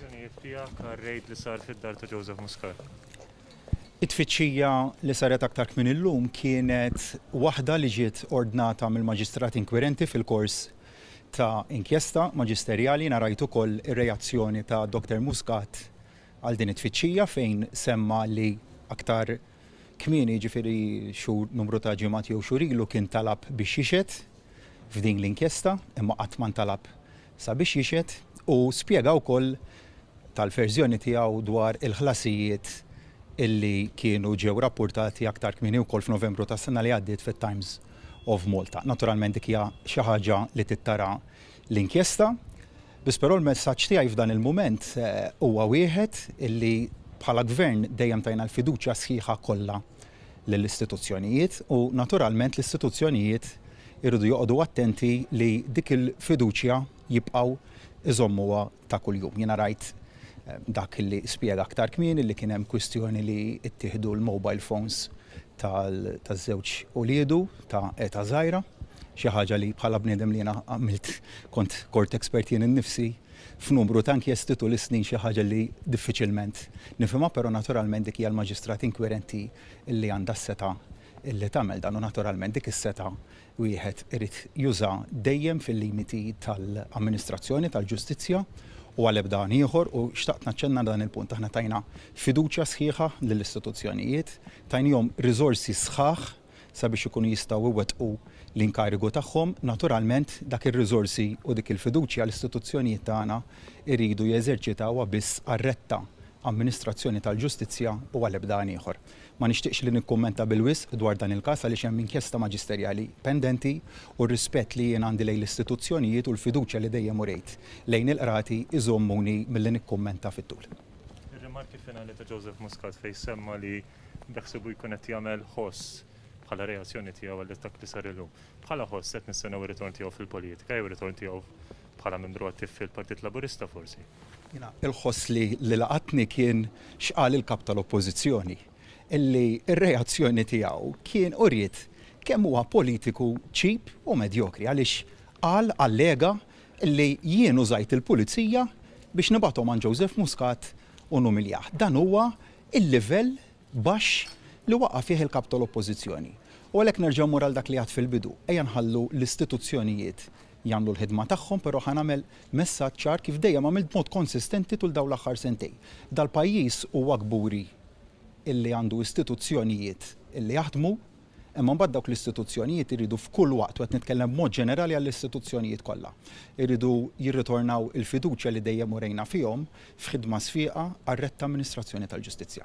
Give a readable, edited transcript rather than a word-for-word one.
L-impressjonijiet tiegħek għar-rejd li sar fid-dar ta' Joseph Muscat. It-tfittxija li saret aktar minn illum kienet waħda li ġiet ordnata mill-maġistrat inkwirenti fil-kors ta' inkjesta maġisterjali. Narajt ukoll ir-reazzjoni ta' Dr. Muscat għal din it-tfittxija fejn semma li aktar kmieni ġifieri numru ta' ġimgħat jew xhur ilu kien talab biex jixed f'din l-inkjesta, imma qatt ma ntalab sabiex jixed u spjega wkoll tal-verżjoni tiegħu dwar il-ħlasijiet illi kienu ġew rapportati aktar kmieni wkoll f'Novembru tas-sena li għaddiet fit-Times of Malta. Naturalment dik hija xi ħaġa li tittara l-inkjesta, biss però l-messaġġ tiegħi f'dan il-mument huwa wieħed illi bħala gvern dejjem tajna l-fiduċja sħiħa kollha lill-istituzzjonijiet u naturalment l-istituzzjonijiet irridu joqogħdu attenti li dik il-fiduċja jibqgħu iżommuha ta' kuljum. Jiena rajt dak li spjega aktar kmieni li kien hemm kwistjoni li ttieħdu l-mobile phones taż-żewġ uliedu ta' eta żgħira, xi ħaġa li bħala bniedem li jiena għamilt kont expert jien innifsi f'numru ta' inkjesti tul is-snin xi ħaġa li diffiċilment nifhimha, però naturalment dik hija l-maġistrat inkwirenti li għandha s-seta' illi tagħmel dan u naturalment dik is-seta' wieħed irid juża dejjem fil-limiti tal-amministrazzjoni tal-ġustizzja u għal ebda ieħor u xtaqt naċċenna dan il-punt aħna tajna fiduċja sħiħa lill-istituzzjonijiet, tajnihom riżorsi sħaħ sabiex ikunu jistgħu iwettqu l-inkarigu tagħhom. Naturalment dak ir-riżorsi u dik il-fiduċja l-istituzzjonijiet tagħna jridu jeżerċitawha biss għar-retta amministrazzjoni tal-ġustizzja u għal ebda ieħor. Ma nixtieqx li nikkummenta bil-wisq dwar dan il-każ għaliex hemm inkjesta maġisterjali pendenti u r-rispett li jien għandi lejn l-istituzzjonijiet u l-fiduċja li dejjem urejt lejn il-qrati iżommuni milli nikkummenta fit-tul. Ir-rimarki finali ta' Joseph Muscat fejn semma li beħsibu jkun qed jagħmel ħoss bħala reazzjoni tiegħu għal dak li sar illum. Bħala ħoss qed nistennew ir-ritorn tiegħu fil-politika jew ir-ritorn tiegħu bħala membru attiv fil-Partit Laburista forsi. Il-ħoss li laqatni kien xqal il-kap tal-Oppożizzjoni illi ir-reazzjoni tiegħu kien uriet kemm huwa politiku ċip u medjokri għaliex qal allega illi jien użajt il-pulizija biex nibagħthom għand Joseph Muscat u numiljah. Dan huwa il-livell baxx li waqa' fih il-kap tal-Oppożizzjoni. U għalhekk nerġa' mmur għal dak li għad fil-bidu. Ejja nħallu l-istituzzjonijiet jagħmlu l-ħidma tagħhom, però ħanamel messaġġ ċar kif dejjem għamilt b'mod konsistenti tul dawn l-aħħar sentejn. Dal-pajjiż huwa kburi illi għandu istituzzjonijiet illi jaħdmu, imma mbagħad dawk l-istituzzjonijiet iridu f'kull waqt qed nitkellem b'mod ġenerali għall-istituzzjonijiet kollha. Iridu jirritornaw il-fiduċja li dejjem urejna fihom f'ħidma sfiqa għar-retta amministrazzjoni tal-ġustizzja.